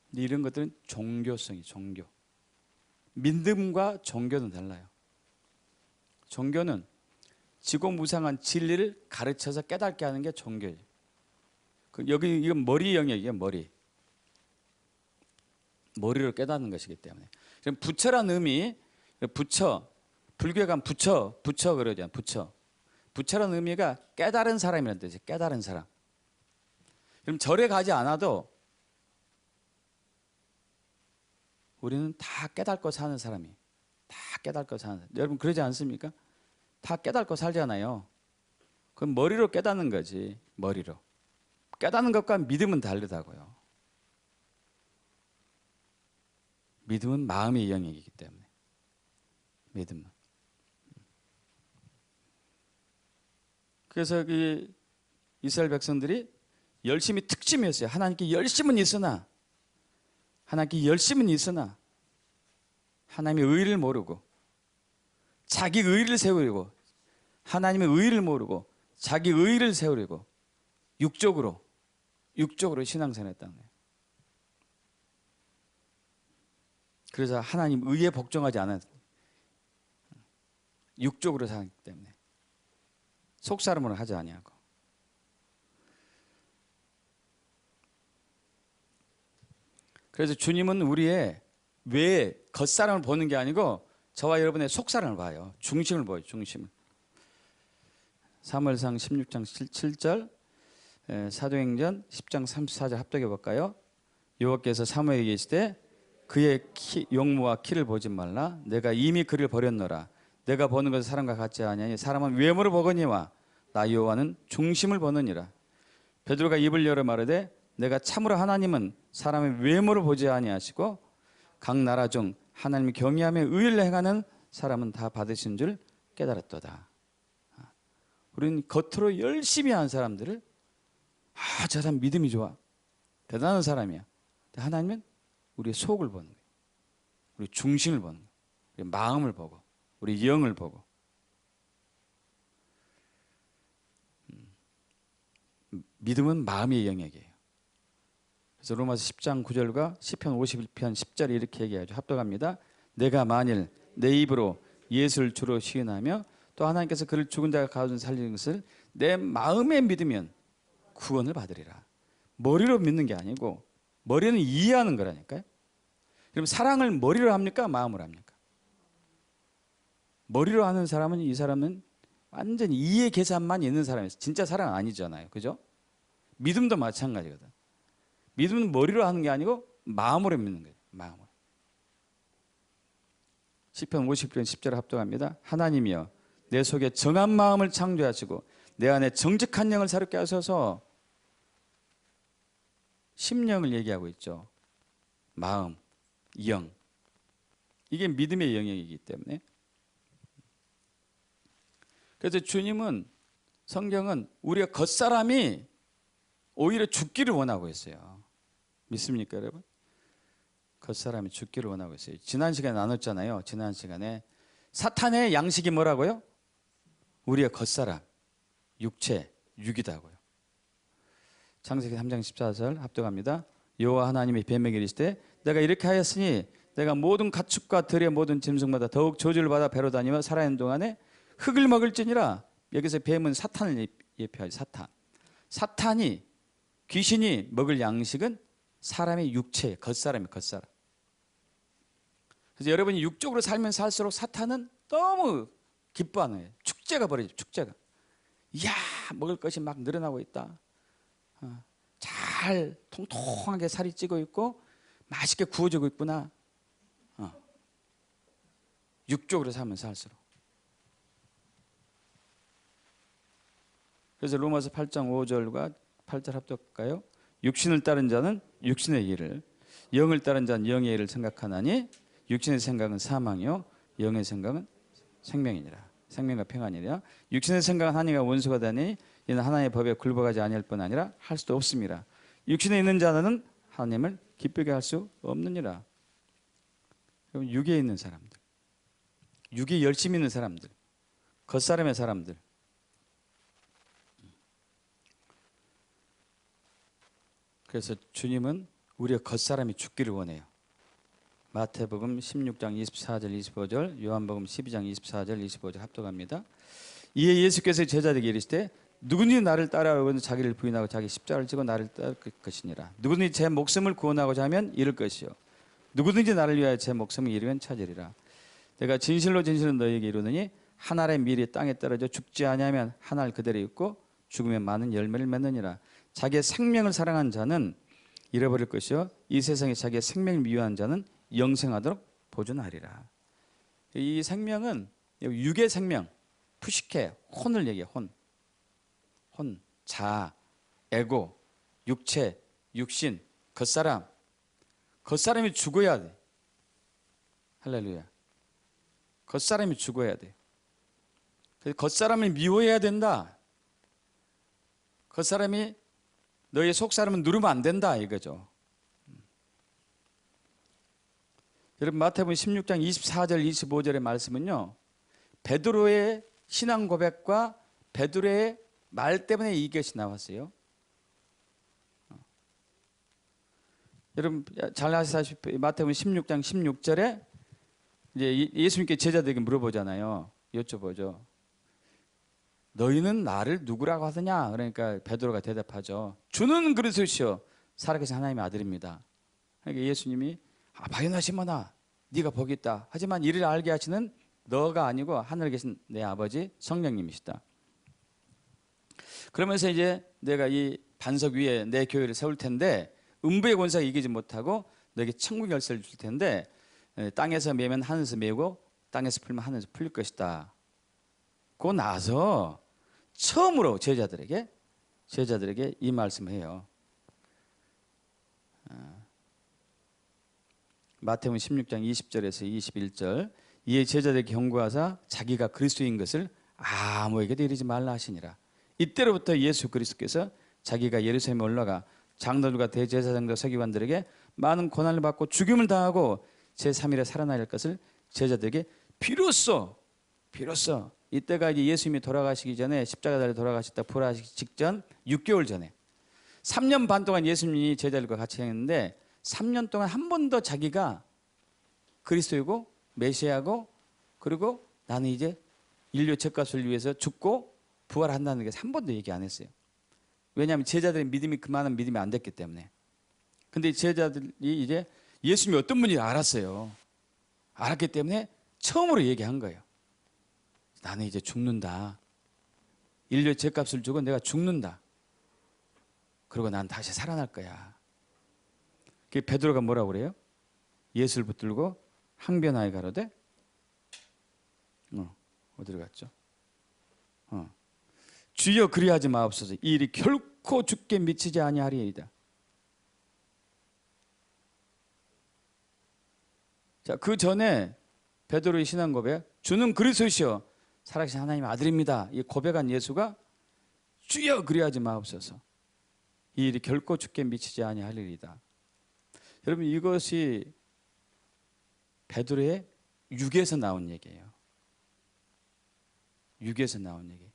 Speaker 1: 근데 이런 것들은 종교성이 종교. 믿음과 종교는 달라요. 종교는 지고무상한 진리를 가르쳐서 깨닫게 하는 게 종교예요. 여기 이건 머리 영역이에요. 머리로 깨닫는 것이기 때문에. 부처라는 의미, 부처, 불교에 가면 부처 그러죠. 부처라는 의미가 깨달은 사람이라는 뜻이에요. 깨달은 사람. 그럼 절에 가지 않아도 우리는 다 깨닫고 사는 사람이에요. 다 깨닫고 사는 사람. 여러분 그러지 않습니까? 다 깨닫고 살잖아요. 그럼 머리로 깨닫는 거지. 머리로. 깨닫는 것과 믿음은 다르다고요. 믿음은 마음의 영역이기 때문에. 믿음은. 그래서 그 이스라엘 백성들이 열심히 특심이었어요. 하나님께 열심은 있으나 하나님의 의를 모르고 자기 의를 세우려고 하나님의 의를 모르고 자기 의를 세우려고 육적으로 신앙생활했다는 거예요. 그래서 하나님 의에 복종하지 않았어요. 육적으로 살기 때문에 속사람으로 하지 아니하고. 그래서 주님은 우리의 외 겉사람을 보는 게 아니고 저와 여러분의 속사람을 봐요. 중심을 보여요. 중심을. 사무엘상 16장 7절 사도행전 10장 34절 합독해 볼까요? 여호와께서 사무엘에게 계시되 그의 용모와 키를 보지 말라. 내가 이미 그를 버렸노라. 내가 보는 것은 사람과 같지 아니하니 사람은 외모를 보거니와 나 여호와는 중심을 보느니라. 베드로가 입을 열어 말하되 내가 참으로 하나님은 사람의 외모를 보지 아니하시고 각 나라 중 하나님을 경외하며 의를 행하는 사람은 다 받으신 줄 깨달았도다. 우리는 겉으로 열심히 하는 사람들을 저 사람 믿음이 좋아. 대단한 사람이야. 하나님은 우리의 속을 보는 거예요. 우리 중심을 보는 거예요. 우리 마음을 보고 우리 영을 보고. 믿음은 마음의 영역이에요. 그래서 로마서 10장 9절과 시편 51편 10절에 이렇게 얘기하죠. 합독합니다. 내가 만일 내 입으로 예수를 주로 시인하며 또 하나님께서 그를 죽은 자가 가운데 살리는 것을 내 마음에 믿으면 구원을 받으리라. 머리로 믿는 게 아니고 머리는 이해하는 거라니까요. 그럼 사랑을 머리로 합니까? 마음으로 합니까? 머리로 하는 사람은 이 사람은 완전히 이해 계산만 있는 사람이 진짜 사랑 아니잖아요. 그죠? 믿음도 마찬가지거든. 믿음은 머리로 하는 게 아니고 마음으로 믿는 거예요. 마음으로. 시편 50편 10절 합독합니다. 하나님이여 내 속에 정한 마음을 창조하시고 내 안에 정직한 영을 새롭게 하셔서. 심령을 얘기하고 있죠. 마음, 영. 이게 믿음의 영역이기 때문에. 그래서 주님은, 성경은 우리가 겉사람이 오히려 죽기를 원하고 있어요. 믿습니까, 여러분? 겉사람이 죽기를 원하고 있어요. 지난 시간에 나눴잖아요. 지난 시간에 사탄의 양식이 뭐라고요? 우리의 겉사람, 육체, 육이다고요. 창세기 3장 14절 합독합니다. 여호와 하나님이 뱀에게 이르시되 내가 이렇게 하였으니 내가 모든 가축과 들의 모든 짐승마다 더욱 저주를 받아 배로 다니며 살아있는 동안에 흙을 먹을지니라. 여기서 뱀은 사탄을 예표하죠. 사탄. 사탄이, 귀신이 먹을 양식은 사람의 육체, 겉사람이 겉사람. 그래서 여러분이 육적으로 살면 살수록 사탄은 너무 기뻐하는 거예요. 축제가 벌어지죠. 축제가. 이야, 먹을 것이 막 늘어나고 있다. 잘 통통하게 살이 찌고 있고 맛있게 구워지고 있구나. 육적으로 살면 살수록. 그래서 로마서 8장 5절과 8절 합독할까요? 육신을 따른 자는 육신의 일을, 영을 따른 자는 영의 일을 생각하나니 육신의 생각은 사망이요 영의 생각은 생명이니라. 생명과 평안이라. 육신의 생각은 하나님과 원수가 되니 이는 하나님의 법에 굴복하지 아니할 뿐 아니라 할 수도 없습니다. 육신에 있는 자는 하나님을 기쁘게 할 수 없느니라. 여러분, 육에 있는 사람들, 육에 열심히 있는 사람들, 겉사람의 사람들, 그래서 주님은 우리의 겉사람이 죽기를 원해요. 마태복음 16장 24절 25절, 요한복음 12장 24절 25절 합독합니다. 이에 예수께서 제자들에게 이르시되 누구든지 나를 따라오거든 자기를 부인하고 자기 십자가를 지고 나를 따를 것이니라. 누구든지 제 목숨을 구원하고자 하면 잃을 것이요 누구든지 나를 위하여 제 목숨을 잃으면 찾으리라. 내가 진실로 진실로 너희에게 이르노니 한 알의 밀이 땅에 떨어져 죽지 아니하면 한 알 그대로 있고 죽으면 많은 열매를 맺느니라. 자기의 생명을 사랑한 자는 잃어버릴 것이요 이 세상에 자기의 생명을 미워한 자는 영생하도록 보존하리라. 이 생명은 육의 생명, 푸시케, 혼을 얘기해. 혼, 자, 에고, 육체, 육신, 겉사람. 겉사람이 죽어야 돼. 할렐루야. 겉사람이 죽어야 돼. 겉사람을 미워해야 된다. 겉사람이 너의 속사람은 누르면 안 된다 이거죠. 여러분, 마태복음 16장 24절 25절의 말씀은요, 베드로의 신앙 고백과 베드로의 말 때문에 이것이 나왔어요. 여러분 잘 아시다시피 마태복음 16장 16절에 이제 예수님께 제자들에게 물어보잖아요. 여쭤보죠. 너희는 나를 누구라고 하더냐? 그러니까 베드로가 대답하죠. 주는 그리스도시요 살아계신 하나님의 아들입니다. 그러니까 예수님이 바요나 시몬아 네가 복이 있다. 하지만 이를 알게 하시는 너가 아니고 하늘에 계신 내 아버지 성령님이시다. 그러면서 이제 내가 이 반석 위에 내 교회를 세울 텐데 음부의 권세가 이기지 못하고 너에게 천국 열쇠를 줄 텐데 땅에서 매면 하늘에서 매고 땅에서 풀면 하늘에서 풀릴 것이다. 그거 나서 처음으로 제자들에게 이 말씀을 해요. 마태복음 16장 20절에서 21절 이에 제자들에게 경고하사 자기가 그리스도인 것을 아무에게도 이르지 말라 하시니라. 이때로부터 예수 그리스도께서 자기가 예루살렘에 올라가 장로들과 대제사장과 서기관들에게 많은 고난을 받고 죽임을 당하고 제3일에 살아날 것을 제자들에게 비로소 이때가 이제 예수님이 돌아가시기 전에 십자가 달려 돌아가셨다 부활하시기 직전 6개월 전에 3년 반 동안 예수님이 제자들과 같이 했는데 3년 동안 한 번도 자기가 그리스도이고 메시아고 그리고 나는 이제 인류 죄값을 위해서 죽고 부활한다는 게 한 번도 얘기 안 했어요. 왜냐하면 제자들의 믿음이 그만한 믿음이 안 됐기 때문에. 근데 제자들이 이제 예수님이 어떤 분인지 알았어요. 알았기 때문에 처음으로 얘기한 거예요. 나는 이제 죽는다. 인류의 죗값을 주고 내가 죽는다. 그리고 난 다시 살아날 거야. 그 베드로가 뭐라고 그래요? 예수를 붙들고 항변하여 가로되 어디로 갔죠? 주여 그리하지 마옵소서. 이 일이 결코 죽게 미치지 아니하리이다. 자, 그 전에 베드로의 신앙 고백, 주는 그리스도시요 살아계신 하나님의 아들입니다. 이 고백한 예수가 주여 그리하지 마옵소서. 이 일이 결코 죽게 미치지 아니하리이다. 여러분, 이것이 베드로의 육에서 나온 얘기예요. 육에서 나온 얘기.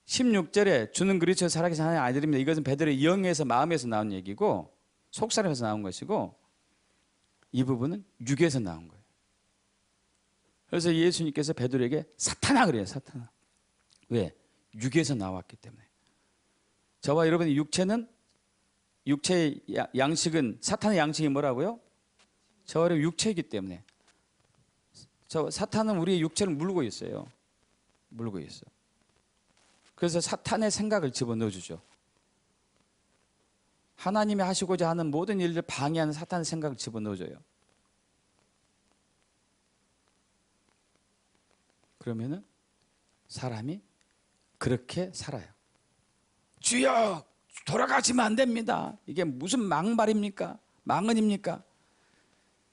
Speaker 1: 16절에 주는 그리스도 살아계신 하나님의 아들입니다. 이것은 베드로의 영에서 마음에서 나온 얘기고 속사람에서 나온 것이고 이 부분은 육에서 나온 거예요. 그래서 예수님께서 베드로에게 사탄아 그래요. 사탄아. 왜? 육에서 나왔기 때문에. 저와 여러분의 육체의 양식은 사탄의 양식이 뭐라고요? 저와 여러분 육체이기 때문에. 사탄은 우리의 육체를 물고 있어요. 물고 있어. 그래서 사탄의 생각을 집어넣어 주죠. 하나님이 하시고자 하는 모든 일을 방해하는 사탄의 생각을 집어넣어 줘요. 그러면은 사람이 그렇게 살아요. 주여 돌아가시면 안 됩니다. 이게 무슨 망발입니까? 망언입니까?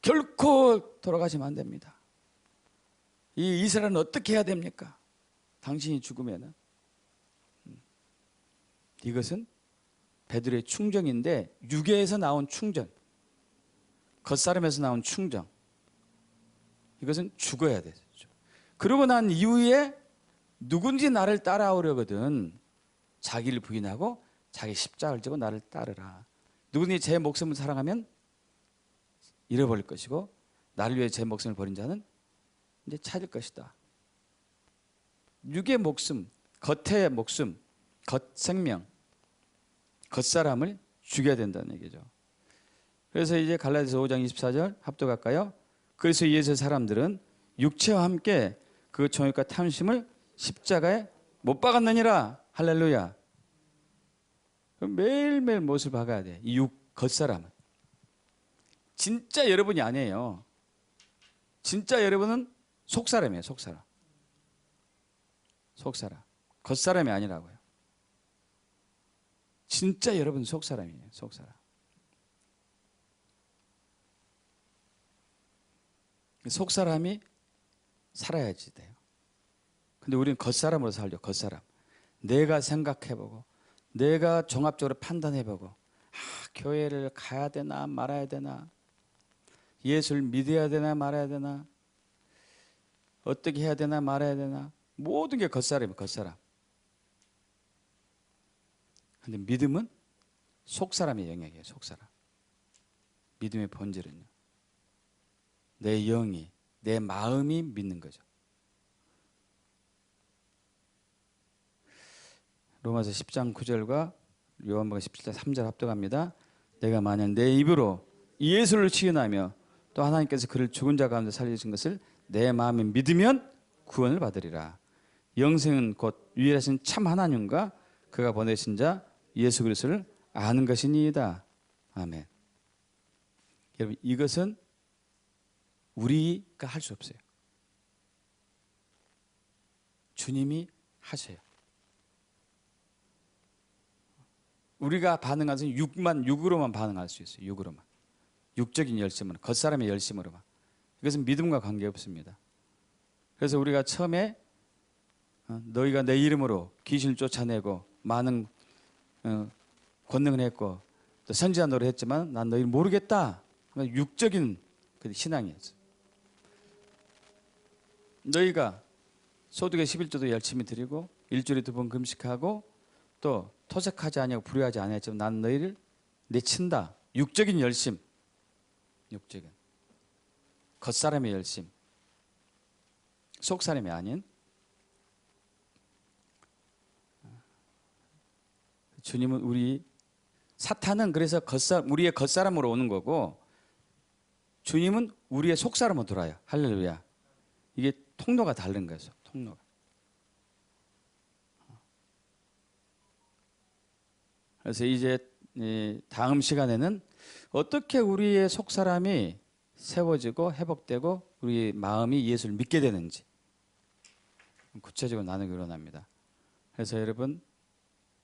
Speaker 1: 결코 돌아가시면 안 됩니다. 이 이스라엘은 어떻게 해야 됩니까? 당신이 죽으면은. 이것은 베드로의 충정인데 육에서 나온 충정, 겉사람에서 나온 충정. 이것은 죽어야 되죠. 그러고 난 이후에 누군지 나를 따라오려거든 자기를 부인하고 자기 십자가를 지고 나를 따르라. 누구든지 제 목숨을 사랑하면 잃어버릴 것이고 나를 위해 제 목숨을 버린 자는 이제 찾을 것이다. 육의 목숨, 겉의 목숨, 겉생명, 겉사람을 죽여야 된다는 얘기죠. 그래서 이제 갈라디아서 5장 24절 합독할까요? 그래서 예수의 사람들은 육체와 함께 그 정욕과 탐심을 십자가에 못 박았느니라. 할렐루야. 매일매일 못을 박아야 돼. 이 육 겉사람은. 진짜 여러분이 아니에요. 진짜 여러분은 속사람이에요. 속사람. 속사람. 겉사람이 아니라고요. 진짜 여러분 속사람이에요. 속사람. 속사람이 살아야지 돼요. 근데 우리는 겉사람으로 살죠. 겉사람. 내가 생각해보고 내가 종합적으로 판단해보고 교회를 가야 되나 말아야 되나, 예수를 믿어야 되나 말아야 되나, 어떻게 해야 되나 말아야 되나, 모든 게 겉사람이에요. 겉사람. 근데 믿음은 속사람의 영역이에요. 속사람. 믿음의 본질은요, 내 영이, 내 마음이 믿는 거죠. 로마서 10장 9절과 요한복음 17장 3절 합독합니다. 내가 만약 내 입으로 예수를 시인하며 또 하나님께서 그를 죽은 자 가운데 살리신 것을 내 마음에 믿으면 구원을 받으리라. 영생은 곧 유일하신 참 하나님과 그가 보내신 자 예수 그리스도를 아는 것이니이다. 아멘. 여러분, 이것은 우리가 할 수 없어요. 주님이 하셔요. 우리가 반응하는 것은 육으로만 반응할 수 있어요. 육으로만. 육적인 열심으로, 겉사람의 열심으로만. 이것은 믿음과 관계없습니다. 그래서 우리가 처음에 너희가 내 이름으로 귀신을 쫓아내고 많은 권능을 했고 또 선지자 노릇 했지만 난 너희를 모르겠다. 육적인 신앙이었어요. 너희가 소득의 11조도 열심히 드리고 일주일에 2번 금식하고 또 토색하지 아니하고 불의하지 아니했지만 난 너희를 내친다. 육적인 열심. 육적인. 겉사람의 열심. 속사람이 아닌. 주님은 사탄은 그래서 우리의 겉사람으로 오는 거고 주님은 우리의 속사람으로 돌아요. 할렐루야. 이게 통로가 다른 거죠. 통로가. 그래서 이제 이 다음 시간에는 어떻게 우리의 속 사람이 세워지고 회복되고 우리 마음이 예수를 믿게 되는지 구체적으로 나누기로 합니다. 그래서 여러분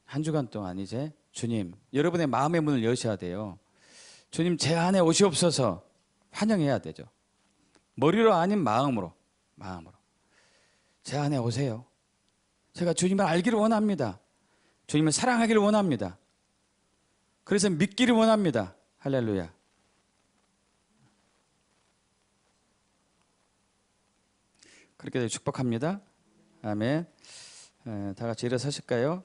Speaker 1: 한 주간 동안 이제 주님, 여러분의 마음의 문을 여셔야 돼요. 주님 제 안에 오시옵소서 환영해야 되죠. 머리로 아닌 마음으로 제 안에 오세요. 제가 주님을 알기를 원합니다. 주님을 사랑하기를 원합니다. 그래서 믿기를 원합니다. 할렐루야. 그렇게 축복합니다. 아멘. 다 같이 일어서실까요?